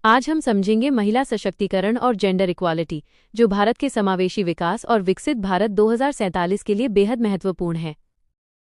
आज हम समझेंगे महिला सशक्तिकरण और जेंडर इक्वालिटी, जो भारत के समावेशी विकास और विकसित भारत 2047 के लिए बेहद महत्वपूर्ण है।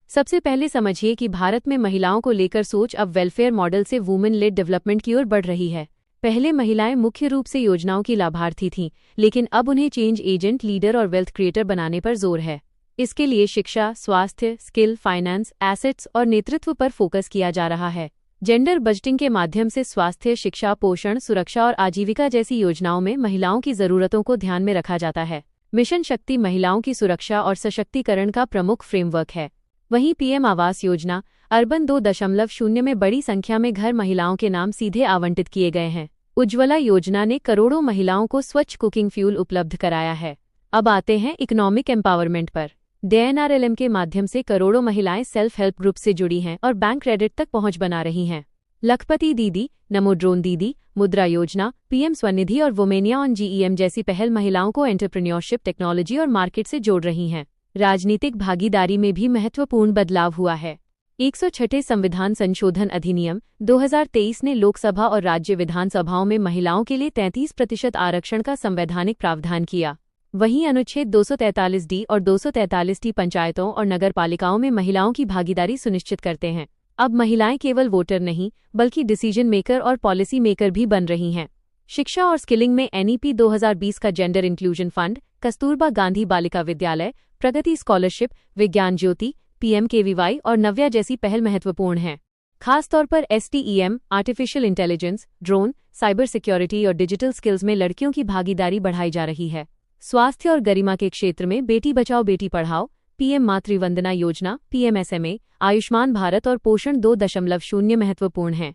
सबसे पहले समझिए कि भारत में महिलाओं को लेकर सोच अब वेलफेयर मॉडल से वुमेन लेड डेवलपमेंट की ओर बढ़ रही है। पहले महिलाएं मुख्य रूप से योजनाओं की लाभार्थी थीं, लेकिन अब उन्हें चेंज एजेंट, लीडर और वेल्थ क्रिएटर बनाने पर जोर है। इसके लिए शिक्षा, स्वास्थ्य, स्किल, फाइनेंस, एसेट्स और नेतृत्व पर फोकस किया जा रहा है। जेंडर बजटिंग के माध्यम से स्वास्थ्य, शिक्षा, पोषण, सुरक्षा और आजीविका जैसी योजनाओं में महिलाओं की जरूरतों को ध्यान में रखा जाता है। मिशन शक्ति महिलाओं की सुरक्षा और सशक्तिकरण का प्रमुख फ्रेमवर्क है। वहीं पीएम आवास योजना अर्बन 2.0 में बड़ी संख्या में घर महिलाओं के नाम सीधे आवंटित किए गए हैं। उज्ज्वला योजना ने करोड़ों महिलाओं को स्वच्छ कुकिंग फ्यूल उपलब्ध कराया है। अब आते हैं इकोनॉमिक एम्पावरमेंट पर। DNRLM के माध्यम से करोड़ों महिलाएं सेल्फ हेल्प ग्रुप से जुड़ी हैं और बैंक क्रेडिट तक पहुंच बना रही हैं। लखपति दीदी, नमो ड्रोन दीदी, मुद्रा योजना, पीएम स्वनिधि और वुमेनिया ऑन GEM जैसी पहल महिलाओं को एंटरप्रेन्योरशिप, टेक्नोलॉजी और मार्केट से जोड़ रही हैं। राजनीतिक भागीदारी में भी महत्वपूर्ण बदलाव हुआ है। 106 संविधान संशोधन अधिनियम 2023 ने लोकसभा और राज्य विधानसभाओं में महिलाओं के लिए 33% आरक्षण का संवैधानिक प्रावधान किया। वहीं अनुच्छेद 243D और 243T पंचायतों और नगरपालिकाओं में महिलाओं की भागीदारी सुनिश्चित करते हैं। अब महिलाएं केवल वोटर नहीं, बल्कि डिसीजन मेकर और पॉलिसी मेकर भी बन रही हैं। शिक्षा और स्किलिंग में NEP 2020 का gender inclusion fund, Kasturba Gandhi Balika Vidyalaya, प्रगति स्कॉलरशिप, विज्ञान ज्योति, PMKVY और नव्या जैसी पहल महत्वपूर्ण हैं। खासतौर पर STEM, artificial intelligence, drone, cyber security और डिजिटल स्किल्स में लड़कियों की भागीदारी बढ़ाई जा रही है। स्वास्थ्य और गरिमा के क्षेत्र में बेटी बचाओ बेटी पढ़ाओ, PM मातृवंदना योजना, PMSMA, आयुष्मान भारत और पोषण 2.0 महत्वपूर्ण हैं।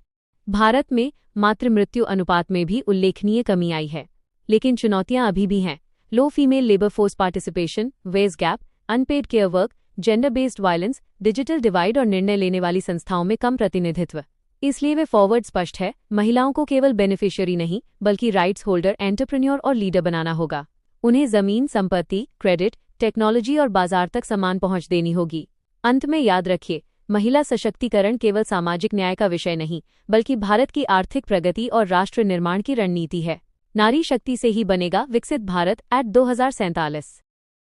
भारत में मातृ मृत्यु अनुपात में भी उल्लेखनीय कमी आई है, लेकिन चुनौतियां अभी भी हैं। Low female labour force participation, wage gap, unpaid care work, gender based violence, digital divide और निर्णय लेने वाली संस्थाओं में कम प्रतिनिधित्व। इसलिए वे फॉरवर्ड स्पष्ट है, महिलाओं को केवल बेनिफिशियरी नहीं, बल्कि राइट्स होल्डर, एंटरप्रेन्योर और लीडर बनाना होगा। उन्हें जमीन, संपत्ति, क्रेडिट, टेक्नोलॉजी और बाजार तक समान पहुंच देनी होगी। अंत में याद रखिए, महिला सशक्तिकरण केवल सामाजिक न्याय का विषय नहीं, बल्कि भारत की आर्थिक प्रगति और राष्ट्र निर्माण की रणनीति है। नारी शक्ति से ही बनेगा विकसित भारत 2047।